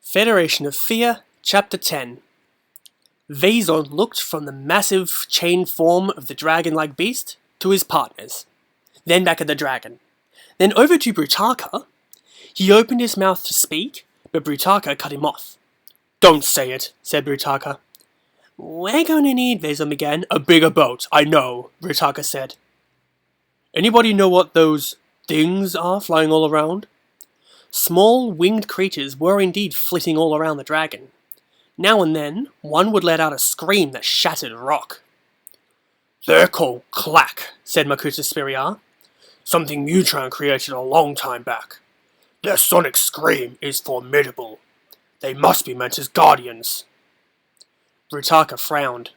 Federation of Fear, Chapter 10. Vaison looked from the massive chained form of the dragon-like beast to his partners, then back at the dragon, then over to Brutaka. He opened his mouth to speak, but Brutaka cut him off. "Don't say it," said Brutaka. "We're going to need," Vaison began. "A bigger boat, I know," Brutaka said. "Anybody know what those things are flying all around?" Small, winged creatures were indeed flitting all around the dragon. Now and then, one would let out a scream that shattered rock. "They're called Klakk," said Makuta Spiria. "Something Mutron created a long time back. Their sonic scream is formidable. They must be meant as guardians." Brutaka frowned.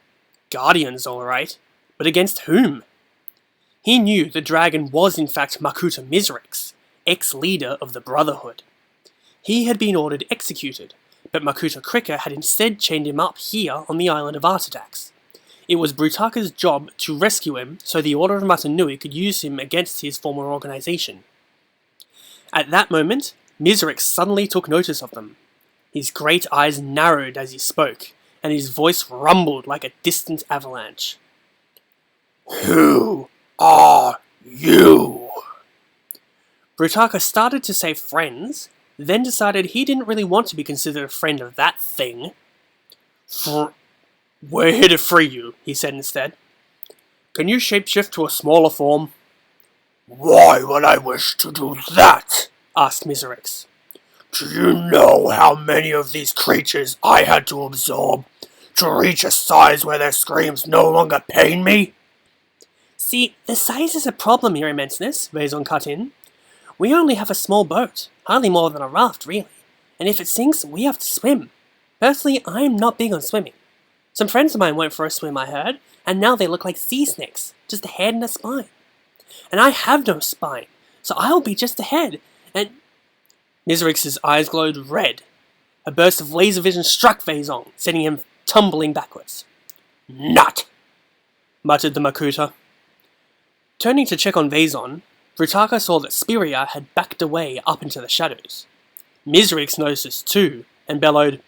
Guardians, all right, but against whom? He knew the dragon was in fact Makuta Miserix, ex-leader of the Brotherhood. He had been ordered executed, but Makuta Krika had instead chained him up here on the island of Artidax. It was Brutaka's job to rescue him so the Order of Matanui could use him against his former organization. At that moment, Miserix suddenly took notice of them. His great eyes narrowed as he spoke, and his voice rumbled like a distant avalanche. "Who are you?" Brutaka started to say friends, then decided he didn't really want to be considered a friend of that thing. "We're here to free you," he said instead. "Can you shapeshift to a smaller form?" "Why would I wish to do that?" asked Miserix. "Do you know how many of these creatures I had to absorb to reach a size where their screams no longer pain me?" "See, the size is a problem, Your Immenseness," Vaison cut in. "We only have a small boat, hardly more than a raft, really, and if it sinks, we have to swim. Personally, I'm not big on swimming. Some friends of mine went for a swim, I heard, and now they look like sea snakes, just a head and a spine. And I have no spine, so I'll be just a head, and..." Miserix's eyes glowed red. A burst of laser vision struck Vaison, sending him tumbling backwards. "Nut!" muttered the Makuta. Turning to check on Vaison, Brutaka saw that Spiria had backed away up into the shadows. Miserix noticed this too, and bellowed,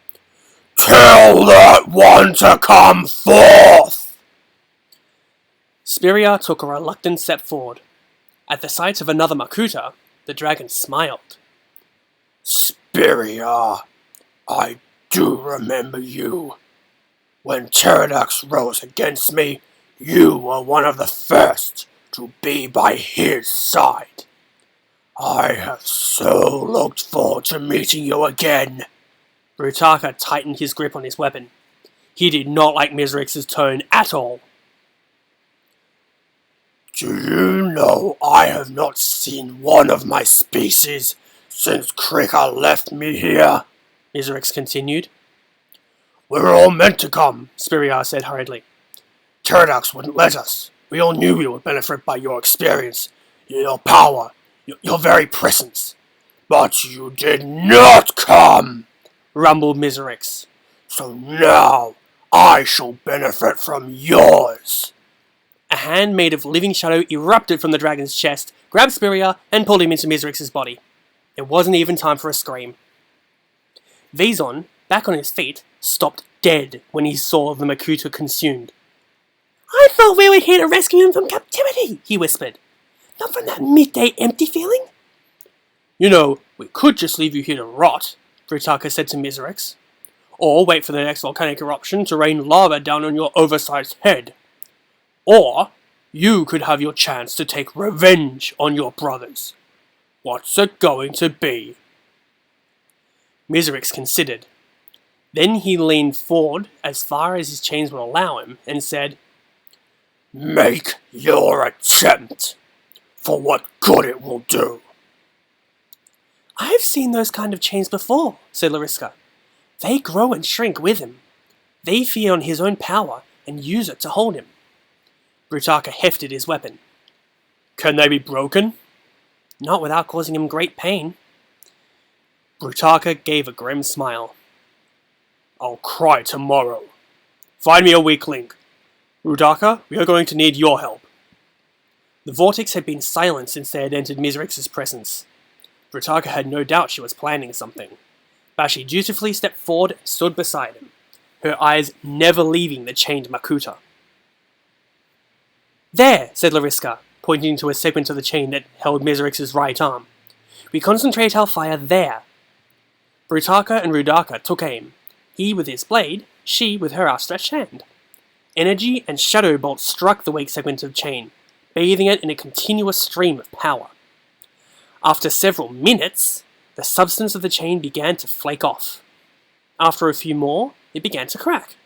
"Tell that one to come forth!" Spiria took a reluctant step forward. At the sight of another Makuta, the dragon smiled. "Spiria, I do remember you. When Pterodax rose against me, you were one of the first to be by his side. I have so looked forward to meeting you again." Brutaka tightened his grip on his weapon. He did not like Miserix's tone at all. "Do you know I have not seen one of my species since Krika left me here?" Miserix continued. "We're all meant to come," Spiria said hurriedly. "Pterodax wouldn't let us. We all knew we would benefit by your experience, your power, your very presence. But you did not come," rumbled Miserix. "So now I shall benefit from yours." A hand made of living shadow erupted from the dragon's chest, grabbed Spiria, and pulled him into Miserix's body. There wasn't even time for a scream. Vaison, back on his feet, stopped dead when he saw the Makuta consumed. "I thought we were here to rescue him from captivity," he whispered. "Not from that midday empty feeling." "You know, we could just leave you here to rot," Brutaka said to Miserix. "Or wait for the next volcanic eruption to rain lava down on your oversized head. Or you could have your chance to take revenge on your brothers. What's it going to be?" Miserix considered. Then he leaned forward as far as his chains would allow him and said, "Make your attempt. For what good it will do." "I've seen those kind of chains before," said Lariska. "They grow and shrink with him. They feed on his own power and use it to hold him." Brutaka hefted his weapon. "Can they be broken?" "Not without causing him great pain." Brutaka gave a grim smile. "I'll cry tomorrow. Find me a weak link. Brutaka, we are going to need your help." The vortex had been silent since they had entered Miserix's presence. Brutaka had no doubt she was planning something. Bashi dutifully stepped forward and stood beside him, her eyes never leaving the chained Makuta. "There," said Lariska, pointing to a segment of the chain that held Miserix's right arm. "We concentrate our fire there." Brutaka and Rudaka took aim, he with his blade, she with her outstretched hand. Energy and shadow bolts struck the weak segment of chain, bathing it in a continuous stream of power. After several minutes, the substance of the chain began to flake off. After a few more, it began to crack.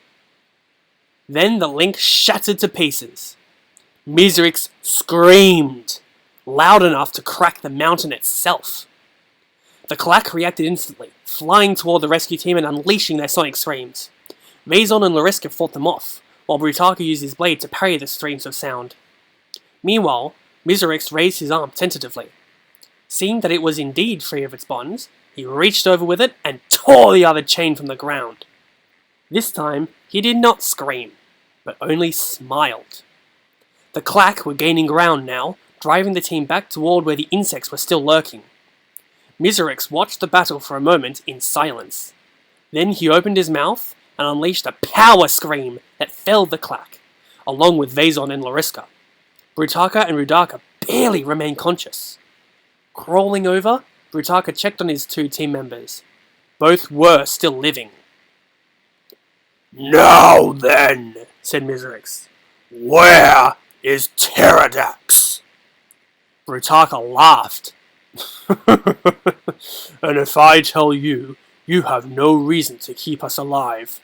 Then the link shattered to pieces. Miserix screamed, loud enough to crack the mountain itself. The Klakk reacted instantly, flying toward the rescue team and unleashing their sonic screams. Vaison and Lariska fought them off, while Brutaka used his blade to parry the streams of sound. Meanwhile, Miserix raised his arm tentatively. Seeing that it was indeed free of its bonds, he reached over with it and tore the other chain from the ground. This time, he did not scream, but only smiled. The Klakk were gaining ground now, driving the team back toward where the insects were still lurking. Miserix watched the battle for a moment in silence. Then he opened his mouth and unleashed a power scream that felled the Klakk, along with Vaison and Lariska. Brutaka and Rudaka barely remained conscious. Crawling over, Brutaka checked on his two team members. Both were still living. "Now then," said Miserix, "where is Pterodax?" Brutaka laughed. "And if I tell you, you have no reason to keep us alive.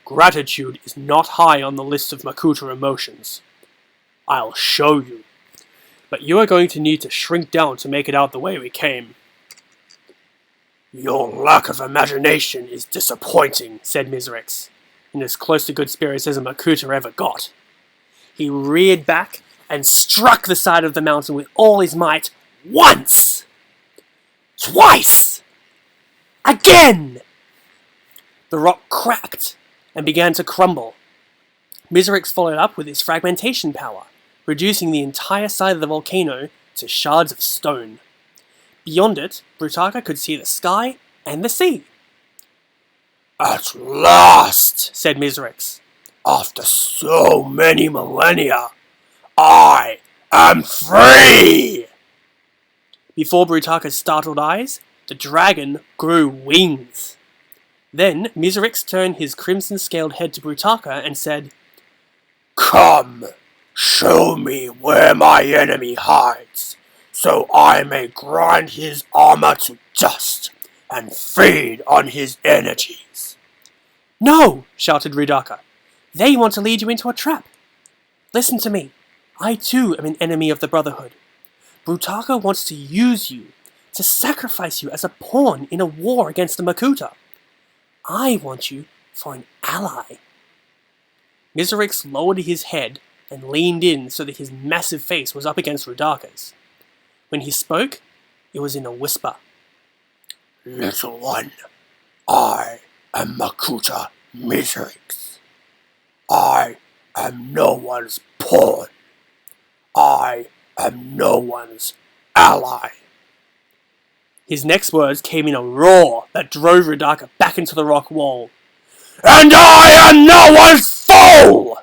Gratitude is not high on the list of Makuta emotions. I'll show you. But you are going to need to shrink down to make it out the way we came." "Your lack of imagination is disappointing," said Miserix, in as close to good spirits as a Makuta ever got. He reared back and struck the side of the mountain with all his might once! Twice! Again! The rock cracked and began to crumble. Miserix followed up with his fragmentation power, reducing the entire side of the volcano to shards of stone. Beyond it, Brutaka could see the sky and the sea. "At last," said Miserix, "after so many millennia, I am free!" Before Brutaka's startled eyes, the dragon grew wings. Then Miserix turned his crimson-scaled head to Brutaka and said, "Come, show me where my enemy hides, so I may grind his armor to dust and feed on his energies." "No!" shouted Rudaka. "They want to lead you into a trap. Listen to me. I too am an enemy of the Brotherhood. Brutaka wants to use you, to sacrifice you as a pawn in a war against the Makuta. I want you for an ally." Miserix lowered his head and leaned in so that his massive face was up against Rudaka's. When he spoke, it was in a whisper. "Little one, I am Makuta Miserix. I am no one's pawn. I am no one's ally." His next words came in a roar that drove Rudaka back into the rock wall. "And I am no one's fool!"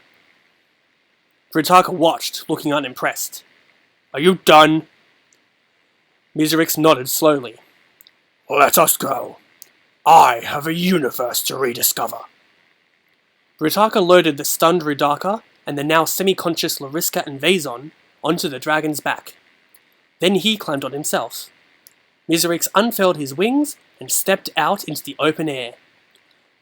Brutaka watched, looking unimpressed. "Are you done?" Miserix nodded slowly. "Let us go. I have a universe to rediscover." Brutaka loaded the stunned Rudaka and the now semi-conscious Lariska and Vaison onto the dragon's back. Then he climbed on himself. Miserix unfurled his wings and stepped out into the open air.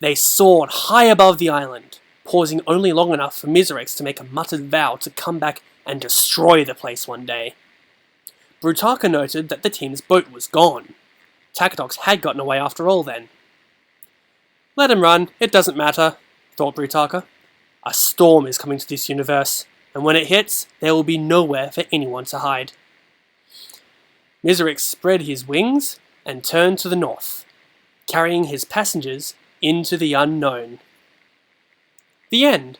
They soared high above the island, pausing only long enough for Miserix to make a muttered vow to come back and destroy the place one day. Brutaka noted that the team's boat was gone. Takadox had gotten away after all then. "Let him run, it doesn't matter," thought Brutaka. "A storm is coming to this universe, and when it hits, there will be nowhere for anyone to hide." Miserix spread his wings and turned to the north, carrying his passengers into the unknown. The end.